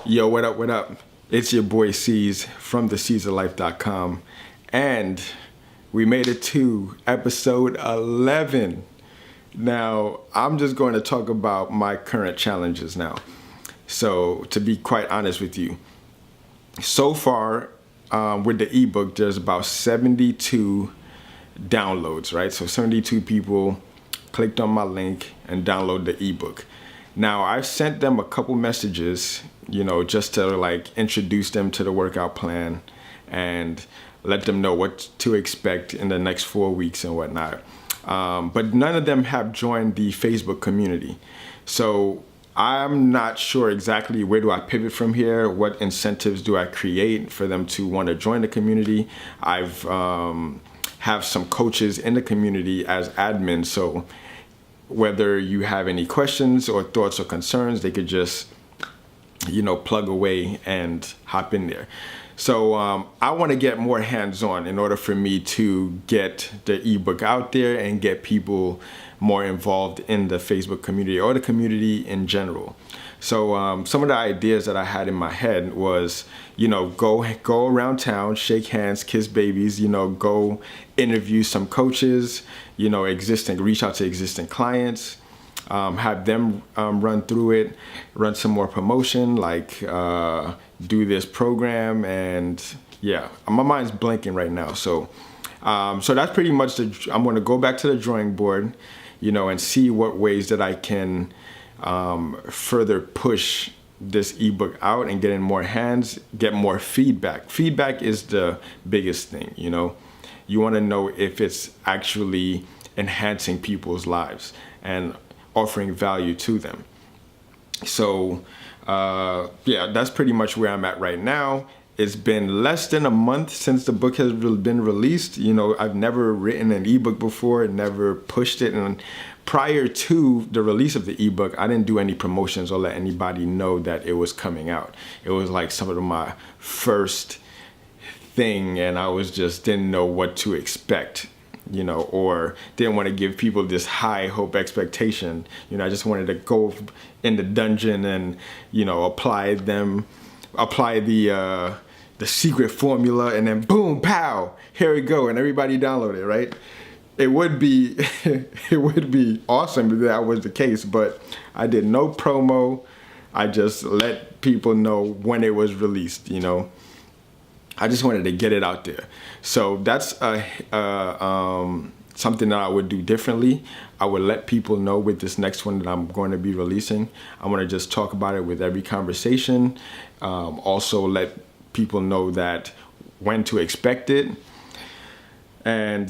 Yo, what up, what up? It's your boy C's from theCeesoflife.com, and we made it to episode 11. Now, I'm just going to talk about my current challenges now. So, to be quite honest with you, so far with the ebook, there's about 72 downloads, right? So 72 people clicked on my link and download the ebook. Now, I've sent them a couple messages, just to like introduce them to the workout plan and let them know what to expect in the next 4 weeks and whatnot. But none of them have joined the Facebook community. So I'm not sure exactly where do I pivot from here. What incentives do I create for them to want to join the community? I've have some coaches in the community as admins. So whether you have any questions or thoughts or concerns, they could just, plug away and hop in there. So I want to get more hands-on in order for me to get the ebook out there and get people more involved in the Facebook community or the community in general. So some of the ideas that I had in my head was, go around town, shake hands, kiss babies, go interview some coaches, reach out to existing clients, have them run through it, run some more promotion, like do this program, and yeah, my mind's blanking right now. So that's pretty much I'm going to go back to the drawing board, and see what ways that I can further push this ebook out and get in more hands, get more feedback. Feedback is the biggest thing, You want to know if it's actually enhancing people's lives and offering value to them. So, that's pretty much where I'm at right now. It's been less than a month since the book has been released. I've never written an ebook before, never pushed it. And prior to the release of the ebook, I didn't do any promotions or let anybody know that it was coming out. It was like some of my first thing, and I didn't know what to expect, or didn't want to give people this high hope expectation. I just wanted to go in the dungeon and, apply the secret formula, and then boom, pow, here we go, and everybody download it, right? It would be awesome if that was the case, but I did no promo. I just let people know when it was released, I just wanted to get it out there. So that's something that I would do differently. I would let people know with this next one that I'm going to be releasing. I want to just talk about it with every conversation. Also let people know that when to expect it. And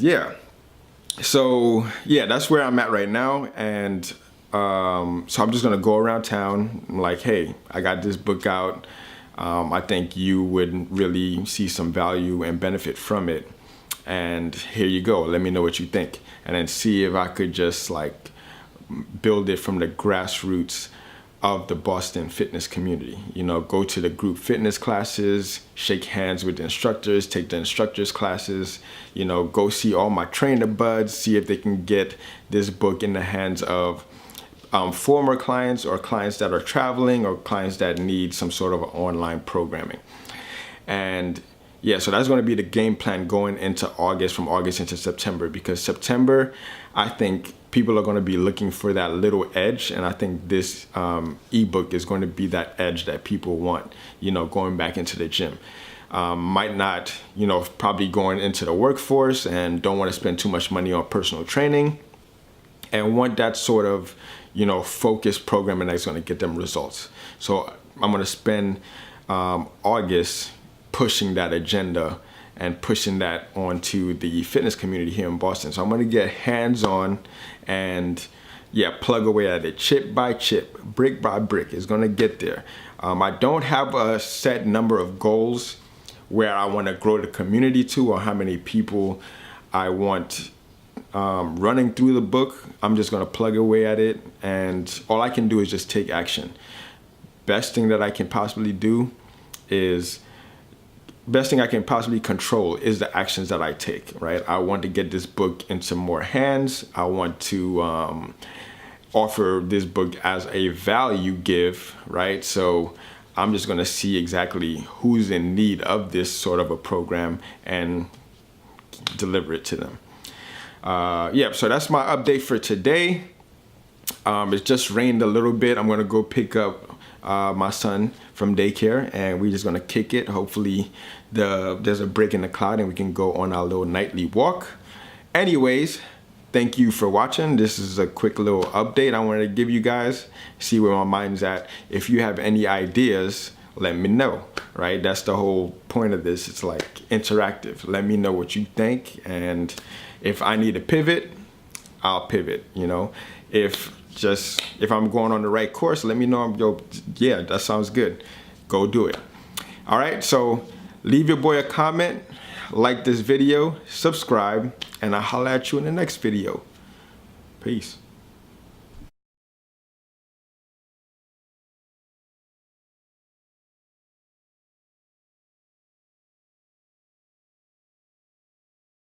so that's where I'm at right now. And so I'm just going to go around town. I'm like, hey, I got this book out. I think you would really see some value and benefit from it. And here you go. Let me know what you think. And then see if I could just like build it from the grassroots of the Boston fitness community. Go to the group fitness classes, shake hands with the instructors, take the instructors' classes, go see all my trainer buds, see if they can get this book in the hands of former clients or clients that are traveling or clients that need some sort of online programming. And so that's going to be the game plan going into August, from August into September, because September, I think people are going to be looking for that little edge. And I think this ebook is going to be that edge that people want, going back into the gym. Might not, probably going into the workforce and don't want to spend too much money on personal training and want that sort of, focused programming that's going to get them results. So I'm going to spend August pushing that agenda and pushing that onto the fitness community here in Boston. So I'm going to get hands-on and plug away at it chip by chip, brick by brick. It's going to get there. I don't have a set number of goals where I want to grow the community to, or how many people I want running through the book. I'm just going to plug away at it, and all I can do is just take action. Best thing I can possibly control is the actions that I take, right? I want to get this book into more hands. I want to offer this book as a value give, right? So I'm just gonna see exactly who's in need of this sort of a program and deliver it to them. Yeah, so that's my update for today. It just rained a little bit. I'm gonna go pick up my son from daycare, and we're just gonna kick it. Hopefully there's a break in the cloud and we can go on our little nightly walk. Anyways, thank you for watching. This is a quick little update I wanted to give you guys, see where my mind's at. If you have any ideas, let me know, right? That's the whole point of this. It's like interactive. Let me know what you think, and if I need to pivot, I'll pivot, you know. If I'm going on the right course, let me know. Yo, yeah, that sounds good. Go do it. All right, so leave your boy a comment, like this video, subscribe, and I'll holler at you in the next video. Peace.